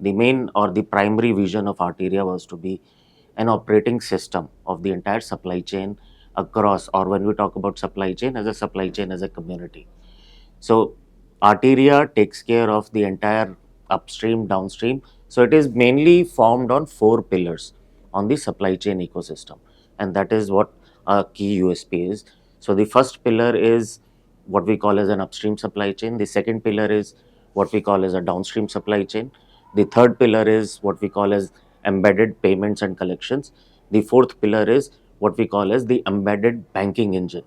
the main or the primary vision of Arteria was to be an operating system of the entire supply chain across, or when we talk about supply chain as a community. So Arteria takes care of the entire upstream, downstream. So it is mainly formed on four pillars on the supply chain ecosystem, and that is what a key USP is. So the first pillar is what we call as an upstream supply chain. The second pillar is what we call as a downstream supply chain. The third pillar is what we call as embedded payments and collections. The fourth pillar is what we call as the embedded banking engine.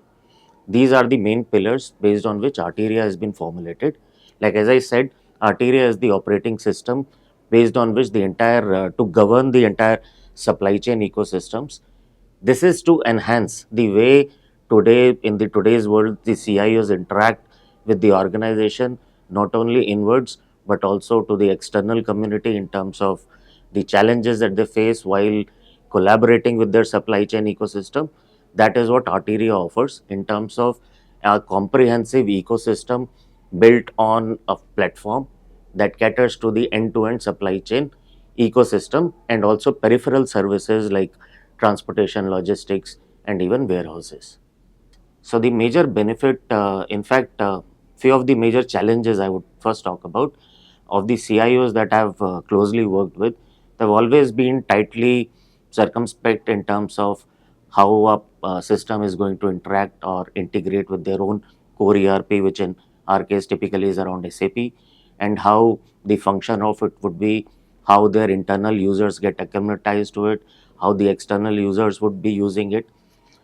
These are the main pillars based on which Arteria has been formulated. Like as I said, Arteria is the operating system based on which the entire, to govern the entire supply chain ecosystems. This is to enhance the way today, in the today's world, the CIOs interact with the organization, not only inwards, but also to the external community in terms of the challenges that they face while collaborating with their supply chain ecosystem. That is what Arteria offers in terms of a comprehensive ecosystem built on a platform that caters to the end-to-end supply chain ecosystem and also peripheral services like transportation, logistics, and even warehouses. So the major benefit, in fact, few of the major challenges I would first talk about of the CIOs that I've closely worked with, they've always been tightly circumspect in terms of how a system is going to interact or integrate with their own core ERP, which in our case typically is around SAP, and how the function of it would be, how their internal users get acclimatized to it, how the external users would be using it.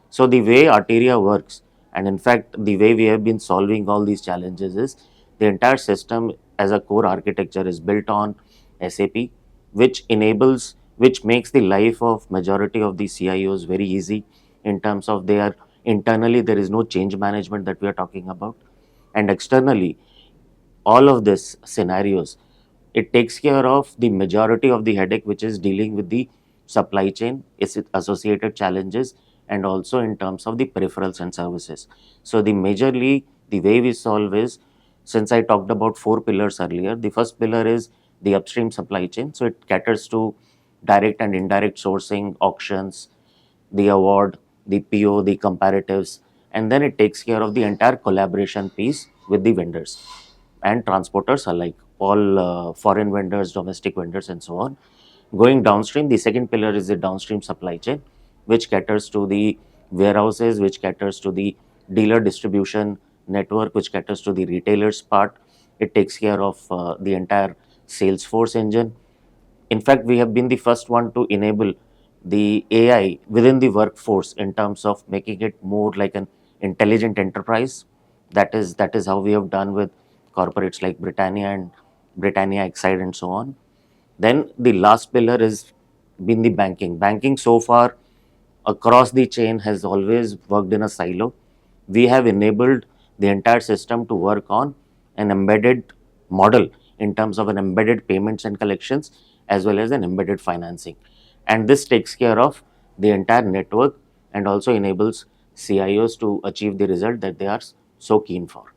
So the way Arteria works, and in fact the way we have been solving all these challenges is the entire system as a core architecture is built on SAP, which makes the life of majority of the CIOs very easy in terms of their internally there is no change management that we are talking about, and externally all of this scenarios, it takes care of the majority of the headache which is dealing with the supply chain, its associated challenges, and also in terms of the peripherals and services. So the majorly the way we solve is, since I talked about four pillars earlier, the first pillar is the upstream supply chain. So it caters to direct and indirect sourcing, auctions, the award, the PO, the comparatives, and then it takes care of the entire collaboration piece with the vendors and transporters alike, all foreign vendors, domestic vendors, and so on. Going downstream, the second pillar is the downstream supply chain, which caters to the warehouses, which caters to the dealer distribution network, which caters to the retailers part. It takes care of the entire Salesforce engine. In fact, we have been the first one to enable the AI within the workforce in terms of making it more like an intelligent enterprise. That is how we have done with corporates like Britannia and Britannia Exide and so on. Then the last pillar is been the banking. Banking so far across the chain has always worked in a silo. We have enabled the entire system to work on an embedded model in terms of an embedded payments and collections as well as an embedded financing. And this takes care of the entire network and also enables CIOs to achieve the result that they are so keen for.